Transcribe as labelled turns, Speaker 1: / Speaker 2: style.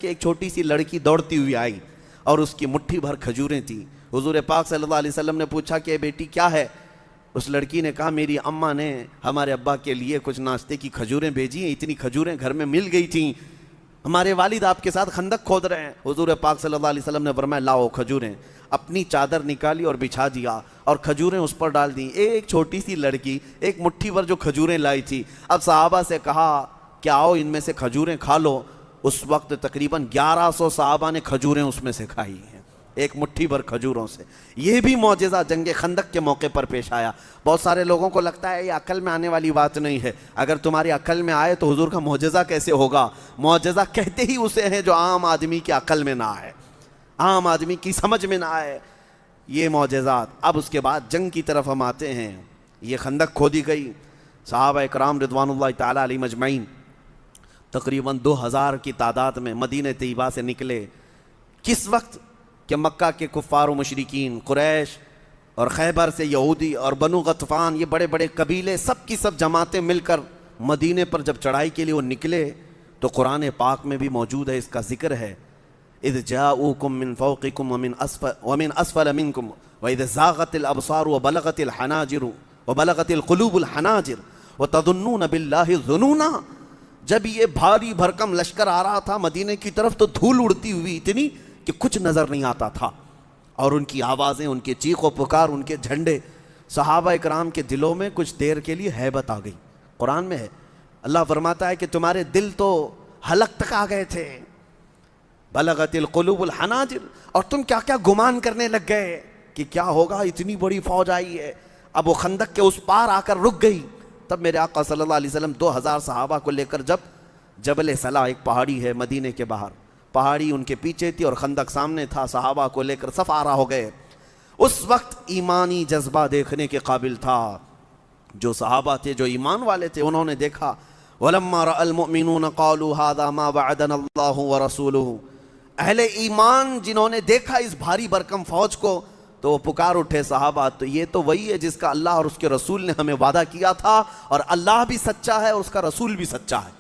Speaker 1: کہ ایک چھوٹی سی لڑکی دوڑتی ہوئی آئی اور اس کی مٹھی بھر کھجوریں تھیں۔ حضور پاک صلی اللہ علیہ وسلم نے پوچھا کہ بیٹی کیا ہے؟ اس لڑکی نے کہا میری اماں نے ہمارے ابا کے لیے کچھ ناشتے کی کھجوریں بھیجی ہیں، اتنی کھجوریں گھر میں مل گئی تھیں، ہمارے والد آپ کے ساتھ خندق کھود رہے ہیں۔ حضور پاک صلی اللہ علیہ وسلم نے فرمایا لاؤ کھجوریں، اپنی چادر نکالی اور بچھا دیا اور کھجوریں اس پر ڈال دیں۔ ایک چھوٹی سی لڑکی ایک مٹھی بھر جو کھجوریں لائی تھی، اب صحابہ سے کہا کہ آؤ ان میں سے کھجوریں کھا لو۔ اس وقت تقریباً 1100 صحابہ نے کھجوریں اس میں سے کھائی ہیں، ایک مٹھی بھر کھجوروں سے۔ یہ بھی معجزہ جنگ خندق کے موقع پر پیش آیا۔ بہت سارے لوگوں کو لگتا ہے یہ عقل میں آنے والی بات نہیں ہے، اگر تمہاری عقل میں آئے تو حضور کا معجزہ کیسے ہوگا؟ معجزہ کہتے ہی اسے ہیں جو عام آدمی کی عقل میں نہ آئے، عام آدمی کی سمجھ میں نہ آئے، یہ معجزات۔ اب اس کے بعد جنگ کی طرف ہم آتے ہیں۔ یہ خندق کھودی گئی، صحابہ اکرام رضوان اللہ تعالیٰ علیہ مجمعین تقریباً 2000 کی تعداد میں مدینہ طیبہ سے نکلے۔ کس وقت کہ مکہ کے کفار و مشرکین، قریش اور خیبر سے یہودی اور بنو غطفان، یہ بڑے بڑے قبیلے سب کی سب جماعتیں مل کر مدینے پر جب چڑھائی کے لیے وہ نکلے تو قرآن پاک میں بھی موجود ہے، اس کا ذکر ہے اذ جاؤکم من فوقکم ومن اسفل منکم واذ زاغت الابصار وبلغت الحناجر وبلغت القلوب الحناجر وتظنون باللہ الظنونا۔ جب یہ بھاری بھرکم لشکر آ رہا تھا مدینے کی طرف تو دھول اڑتی ہوئی اتنی کہ کچھ نظر نہیں آتا تھا، اور ان کی آوازیں، ان کے چیخ و پکار، ان کے جھنڈے، صحابہ اکرام کے دلوں میں کچھ دیر کے لیے ہیبت آ گئی۔ قرآن میں ہے، اللہ فرماتا ہے کہ تمہارے دل تو حلق تک آ گئے تھے، بلغت القلوب الحناجر، اور تم کیا کیا گمان کرنے لگ گئے کہ کیا ہوگا، اتنی بڑی فوج آئی ہے۔ اب وہ خندق کے اس پار آ کر رک گئی۔ تب میرے آقا صلی اللہ علیہ وسلم 2000 صحابہ کو لے کر جب جبل صلاح، ایک پہاڑی ہے مدینے کے باہر، پہاڑی ان کے پیچھے تھی اور خندق سامنے تھا، صحابہ کو لے کر صف آرا ہو گئے۔ اس وقت ایمانی جذبہ دیکھنے کے قابل تھا۔ جو صحابہ تھے، جو ایمان والے تھے، انہوں نے دیکھا وَلَمَّا رَأَى الْمُؤْمِنُونَ قَالُوا هَذَا مَا وَعَدَنَا اللَّهُ وَرَسُولُهُ۔ اہل ایمان جنہوں نے دیکھا اس بھاری بھرکم فوج کو تو وہ پکار اٹھے صحابہ، تو یہ تو وہی ہے جس کا اللہ اور اس کے رسول نے ہمیں وعدہ کیا تھا، اور اللہ بھی سچا ہے اور اس کا رسول بھی سچا ہے۔